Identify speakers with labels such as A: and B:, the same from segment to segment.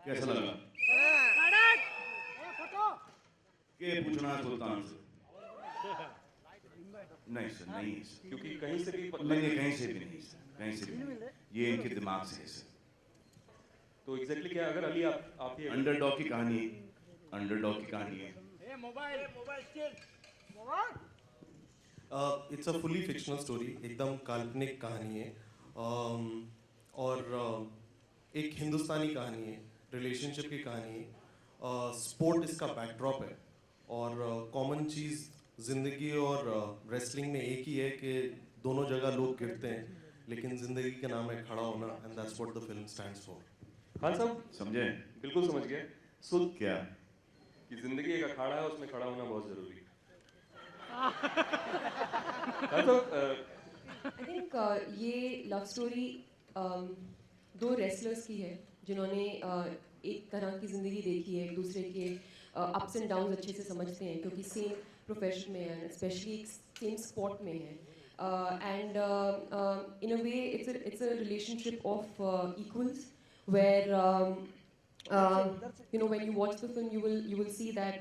A: कैसा लगा? के पूछना सुल्तान से? नहीं सर, नहीं है सर।
B: क्योंकि कहीं से भी
A: नहीं नहीं, कहीं से भी नहीं सर, कहीं से भी नहीं। ये इनके दिमाग से है सर।
B: तो एग्जैक्टली क्या, अगर अली आप ही
A: अंडरडॉग की कहानी, अंडरडॉग की कहानी है।
C: It's a fully fictional story, एकदम काल्पनिक कहानी है। और एक हिंदुस्तानी कहानी है, रिलेशनशिप की कहानी है। स्पोर्ट इसका बैकड्रॉप है और कॉमन चीज़ ज़िंदगी और रेसलिंग में एक ही है कि दोनों जगह लोग गिरते हैं, लेकिन ज़िंदगी का नाम है खड़ा होना, and that's what the film stands for.
B: Khan साहब
A: समझे?
B: बिल्कुल समझ गए। सो
A: क्या?
B: कि जिंदगी एक अखाड़ा है, उसमें खड़ा होना बहुत जरूरी है। खान साहब
D: आई थिंक ये लव स्टोरी दो रेसलर्स की है जिन्होंने एक तरह की ज़िंदगी देखी है, एक दूसरे के अप्स एंड डाउन्स अच्छे से समझते हैं क्योंकि सेम प्रोफेशन में है, स्पेशली एक सेम स्पोर्ट में है। And in a way it's a relationship of equals where when you watch the film you will see that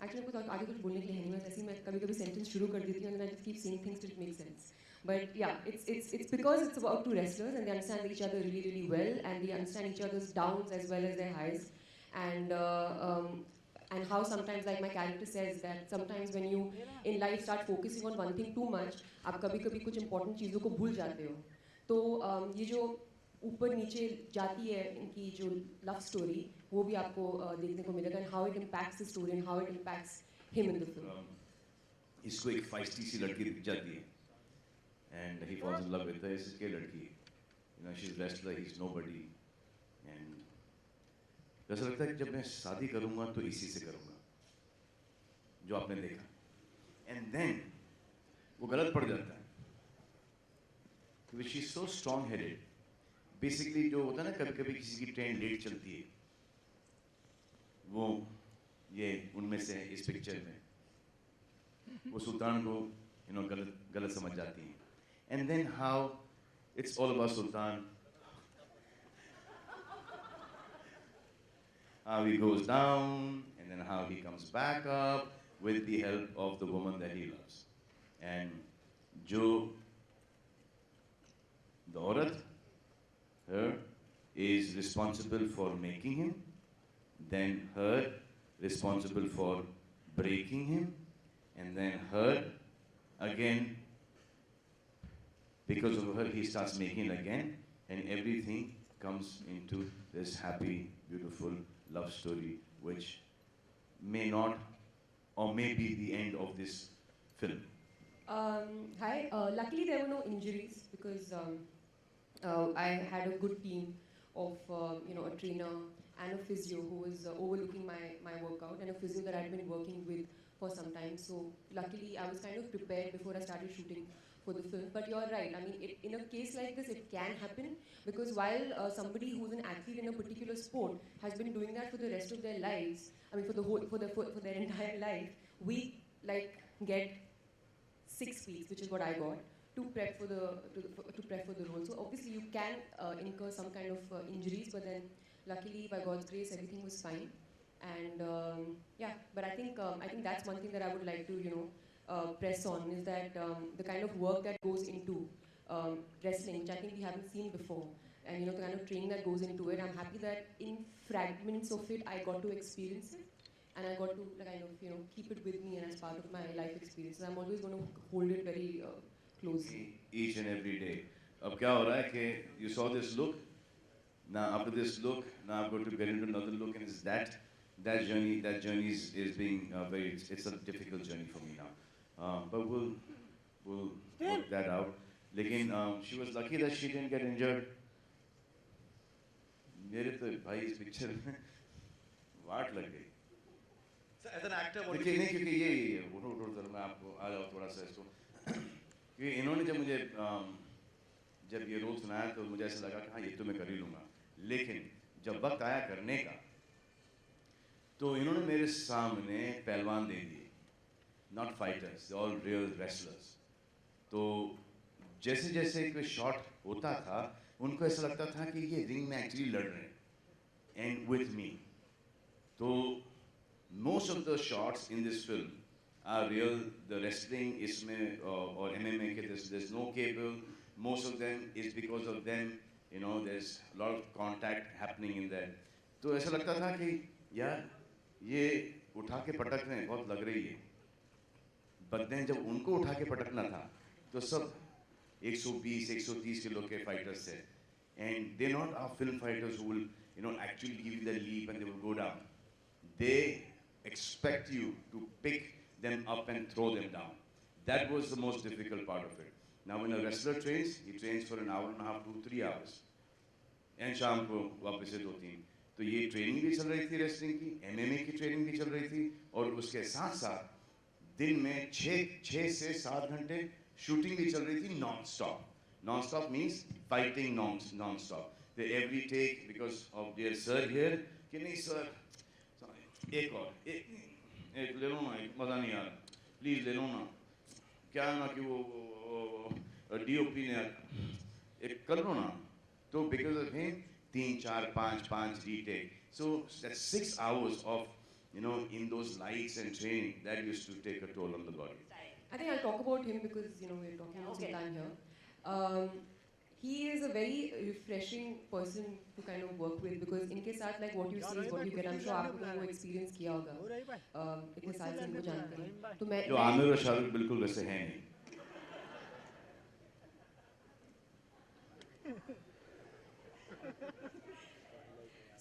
D: actually मेरे को तो आगे कुछ बोलने के लिए है नहीं, बस ऐसे ही मैं कभी कभी सेंटेंस शुरू कर देती हूँ and then I just keep saying things till it makes sense. But yeah, it's because it's about two wrestlers and they understand each other really really well and they understand each other's downs as well as their highs, and and how sometimes, like my character says, that sometimes when you in life start focusing on one thing too much, आप कभी कभी कुछ important चीज़ों को भूल जाते हो। तो ये जो ऊपर नीचे जाती है इनकी जो लव स्टोरी, वो भी आपको देखने को मिलेगा, and how it impacts the story and how it impacts him in the film.
A: इसको एक feisty सी लड़की दिख जाती है and he falls in love with her. इसकी लड़की, you know, she's wrestler, he's nobody, and ऐसा लगता है कि जब मैं शादी करूंगा तो इसी से करूंगा जो आपने देखा, and then वो गलत पड़ जाता है क्योंकि she's so strong headed. Basically जो होता है ना, कभी कभी किसी की ट्रेन लेट चलती है, वो ये उनमें से है इस पिक्चर में। वो सुल्तान को गलत समझ जाती हैं, and then how it's all about Sultan, how he goes down and then how he comes back up with the help of the woman that he loves. And जो the औरत, her, is responsible for making him, then her responsible for breaking him, and then her again, because of her he starts making again, and everything comes into this happy, beautiful love story, which may not or may be the end of this film.
D: Hi. Luckily, there were no injuries because I had a good team of a trainer and a physio who was overlooking my workout, and a physio that I'd been working with for some time. So luckily, I was kind of prepared before I started shooting for the film. But you're right. I mean, in a case like this, it can happen because while somebody who's an athlete in a particular sport has been doing that for the rest of their lives, I mean, for their entire life, we like get 6 weeks, which is what I got, to prep for the role. So obviously you can incur some kind of injuries, but then luckily by God's grace everything was fine. And yeah, but I think that's one thing that I would like to press on, is that the kind of work that goes into wrestling, which I think we haven't seen before, and the kind of training that goes into it. I'm happy that in fragments of it I got to experience it. And I got to kind of keep it with me and as part of my life experience. So I'm always going to hold it very closely.
A: Each and every day. अब क्या हो रहा है कि you saw this look, now after this look, now I'm going to get into another look, and it's that journey is being it's a difficult journey for me now, but we'll work that out. लेकिन she was lucky that she didn't get injured. मेरे तो भाई इस picture में वाट लग गई।
E: As an actor, what do
A: देखिए
E: you
A: नहीं,
E: think?
A: क्योंकि ये उठो मैं आपको आ जाओ थोड़ा सा इसको, क्योंकि इन्होंने जब मुझे जब ये रोल सुनाया तो मुझे ऐसा लगा कि हाँ ये तो मैं कर ही लूँगा, लेकिन जब वक्त आया करने का तो इन्होंने मेरे सामने पहलवान दे दिए, not fighters, all real wrestlers. तो जैसे जैसे कोई शॉट होता था उनको ऐसा लगता था कि ये रिंग में एक्चुअली लड़ रहे हैं एंड विथ मी. तो most of the shots in this film are real. The wrestling इसमें or MMA के there's no cable. Most of them is because of them. You know, there's a lot of contact happening in there. तो ऐसा लगता था कि यार ये उठा के पटक रहे हैं, बहुत लग रही है. But then जब उनको उठा के पटकना था तो सब 120-130 किलो के फाइटर्स थे. And they're not our film fighters who will, you know, actually give you the leap and they will go down. They expect you to pick them up and throw them down. That was the most difficult part of it. Now when a wrestler trains, he trains for an hour and a half to 3 hours. And शाम को वापस से 2-3. तो ये training भी चल रही थी रेसलिंग की, MMA की ट्रेनिंग भी चल रही थी, और उसके साथ साथ दिन में 6 से 7 घंटे शूटिंग भी चल रही थी non stop. Non stop means fighting non stop. The every take because of their sir here, कि नहीं सर, एक और एक ले लो ना, मज़ा नहीं आ रहा, प्लीज़ ले लो ना. क्या है ना कि वो DOP ने एक कर लो ना. तो because of him 3, 4, 5 retake. So that's 6 hours of, you know, in those lights and training that used to take a toll on the body.
D: I think I'll talk about him because you know we're talking about Sultan here. He is a very refreshing person to kind of work with because इनके साथ like what you see is what you get. I'm sure आपको भी वो experience किया होगा. इतने साल से इनको जानते हैं. तो मैं
A: जो आमिर और शाहरुख बिल्कुल वैसे हैं नहीं.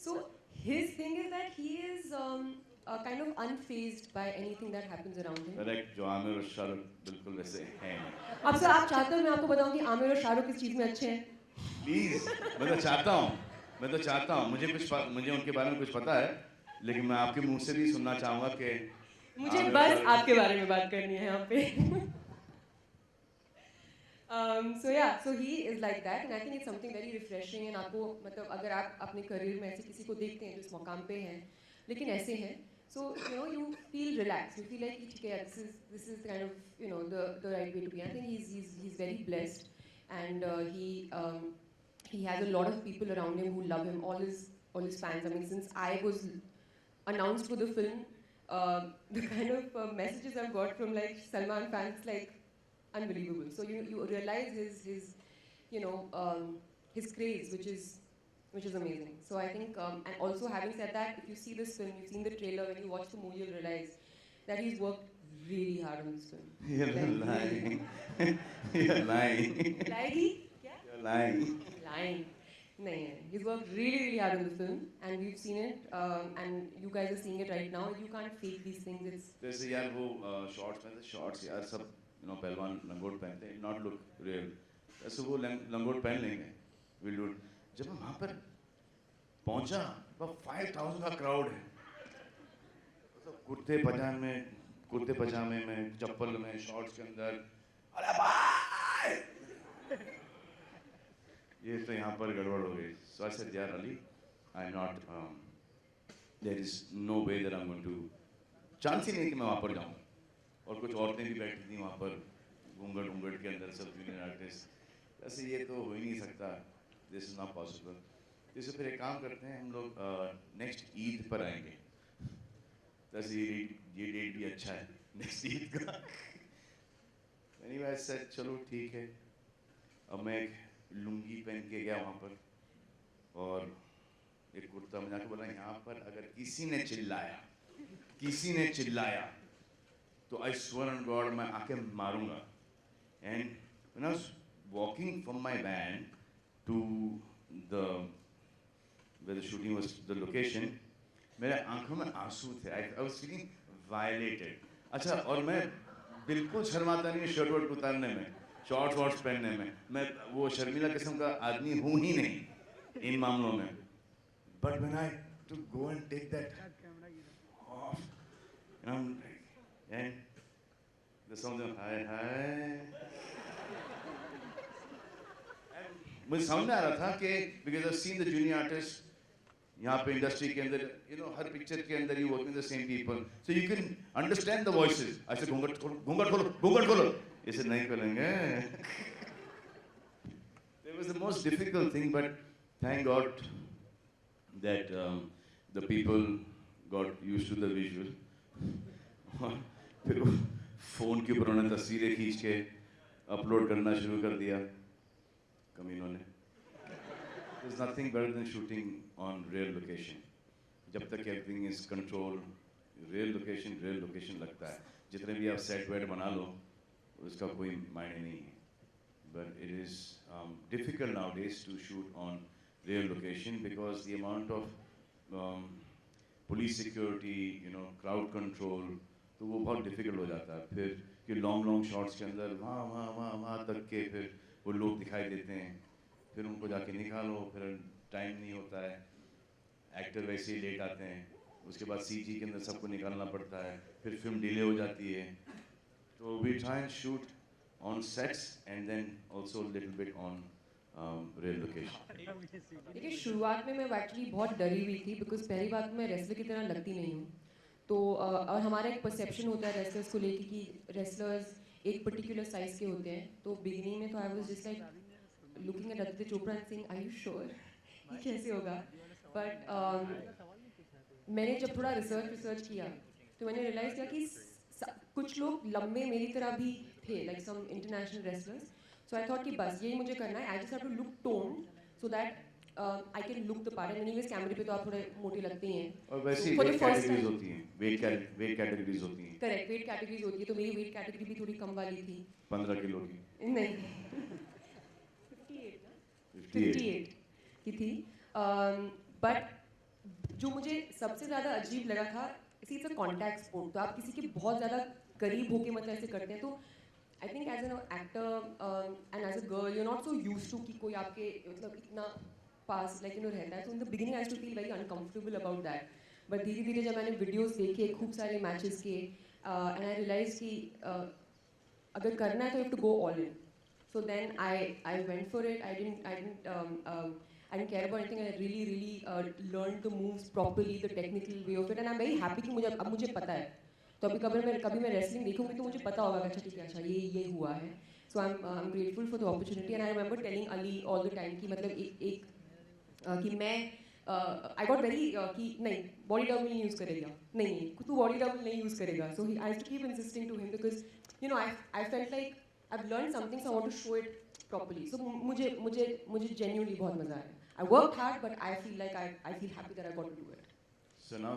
D: So his thing is that he is kind of unfazed by anything that happens around him.
A: Correct. जो आमिर और शाहरुख बिल्कुल वैसे हैं नहीं.
D: अब सर आप चाहते हो मैं आपको बताऊं कि आमिर और शाहरुख किस चीज़ में अच्छे हैं?
A: प्लीज, मैं तो चाहता हूँ मुझे उनके बारे में कुछ पता है, लेकिन मैं आपके मुंह से भी सुनना चाहूँगा कि
D: मुझे बस आपके बारे में बात करनी है यहाँ पे. So yeah, so he is like that, and I think it's something very refreshing. And आपको मतलब अगर आप अपने करियर में ऐसे किसी को देखते हैं जो इस मुकाम पे हैं, लेकिन ऐसे हैं, so you know you feel relaxed, you feel like ठीक है, this is kind of you know the right way to be. I think he's very blessed, and he has a lot of people around him who love him, all his fans. I mean, since I was announced for the film, the kind of messages I've got from like Salman fans, like unbelievable. So you realize his you know his craze, which is amazing. So I think and also having said that, if you see this film, you've seen the trailer, when you watch the movie, you'll realize that he's worked really hard on this film.
A: You're lying. You're lying.
D: Lying? Yeah?
A: You're lying.
D: Lying. No, he's worked really hard on the film, and we've seen it, and you guys are seeing it right now. You can't fake these things. It's
A: जैसे यार वो shorts यार सब you know पहलवान लंगोट पहनते हैं, not look real. ऐसे वो लंगोट पहन लेंगे, we'll do it. जब मैं वहाँ पर पहुँचा, वहाँ 5,000 का क्राउड है. मतलब कुर्ते पजामे में, चप्पल में, शॉर्ट्स के अंदर, अरे भाई! ये तो यहाँ पर गड़बड़ हो गई. So I said, यार Ali, I'm not. There is no way that I'm going to. Chance ही नहीं कि मैं वहाँ पर जाऊँ. और कुछ औरतें भी बैठी थी वहाँ पर घूंघट के अंदर, सब जूनियर आर्टिस्ट. ऐसे ये तो हो ही नहीं सकता. This is not possible. जैसे फिर एक काम करते हैं, हम लोग नेक्स्ट ईद पर आएंगे. वैसे ये डेट भी अच्छा है नेक्स्ट ईद का. एनीवे सेड चलो ठीक है. अब मैं एक लुंगी पहन के गया वहाँ पर और एक कुर्ता. मैं जाके बोला यहाँ पर अगर किसी ने चिल्लाया तो I swear on God मैं आके मारूंगा. And when I was walking from my van to where the shooting was, the location, मेरे आंखों में आंसू थे. I was feeling violated. अच्छा, और मैं बिल्कुल शर्माता नहीं शर्ट वर्ट उतारने में, शॉर्ट्स पहनने में. मैं वो शर्मीला किस्म का आदमी हूँ ही नहीं इन मामलों में. But when I to go and take that off, and the song of hi. मुझे समझ में आ रहा था कि because I've seen the junior artists यहाँ पे इंडस्ट्री के अंदर, you know, हर पिक्चर के अंदर you working with the same people, so you can understand the voices. ऐसे घूंघट खोलो, इसे नहीं खोलेंगे. There was the most difficult thing, but thank God that the people got used to the visual. फिर वो फ़ोन के ऊपर उन्होंने तस्वीरें खींच के अपलोड करना शुरू कर दिया कमीनों ने. There's nothing better than shooting on real location. जब तक everything is controlled, real location लगता है. जितने भी आप सेट वेट बना लो, उसका कोई मायने नहीं है. But it is difficult nowadays to shoot on real location because the amount of police security, crowd control, तो वो बहुत difficult हो जाता है. फिर कि long shots के अंदर वहाँ तक के फिर वो लोग दिखाई देते हैं. फिर उनको जाके निकालो, फिर टाइम नहीं होता है. एक्टर वैसे ही लेट आते हैं. उसके बाद CG के अंदर सबको निकालना पड़ता है. फिर फिल्म डिले हो जाती है. तो we try and shoot on sets and then also a little bit on real location.
D: देखिए शुरुआत में मैं एक्चुअली बहुत डरी हुई थी बिकॉज पहली बात मैं रेसलर की तरह लगती नहीं हूँ. तो और हमारा एक परसेप्शन होता है रेसलर्स को लेके कि रेसलर्स एक पर्टिकुलर साइज के होते हैं. तो बिगिनिंग में तो I was just like looking at Aditya Chopra and saying are you sure ये कैसे होगा. बट मैंने जब थोड़ा रिसर्च किया तो मैंने रियलाइज़ किया कि कुछ लोग लंबे मेरी तरह भी थे, like some international wrestlers. So I thought कि बस यही मुझे करना है. I just have to look tone so that I can look the part. Anyways कैमरे पे तो आप थोड़े मोटे लगते ही हैं.
A: और वैसे ही वेट कैटेगरीज होती हैं. वेट कैटेगरीज होती हैं.
D: करेक्ट, वेट कैटेगरीज होती है. तो मेरी वेट कैटेगरी भी थोड़ी कम वाली थी.
A: 15 किलो की.
D: नहीं 58 की थी. बट जो मुझे सबसे ज़्यादा अजीब लगा था, इट्स अ कॉन्टैक्ट स्पोर्ट. तो आप किसी के बहुत ज़्यादा करीब होके मतलब ऐसे करते हैं. तो I think as an actor and as a girl you are not so used to कि कोई आपके मतलब इतना पास लाइक रहता है. तो in the beginning I used to feel very uncomfortable about that. But धीरे धीरे जब मैंने वीडियोस देखे खूब सारे मैचेस के एंड आई रियलाइज कि अगर करना है तो you have to go all in. So then I went for it. I didn't care about anything. I really learned the moves properly, the technical way of it, and I'm very happy कि मुझे पता है. तो अभी कभी मैं wrestling देखूंगी तो मुझे पता होगा अच्छा ठीक है, अच्छा ये हुआ है. So I'm grateful for the opportunity, and I remember telling Ali all the time कि मतलब कि मैं I got very कि नहीं body double नहीं यूज़ करेगा, नहीं तू body double नहीं यूज़ करेगा. So I used to keep insisting to him because I felt like I've learned something, so I want to show it properly. So मुझे genuinely बहुत मज़ा आया. I worked hard, but I feel like I feel happy that I got to do it.
A: So now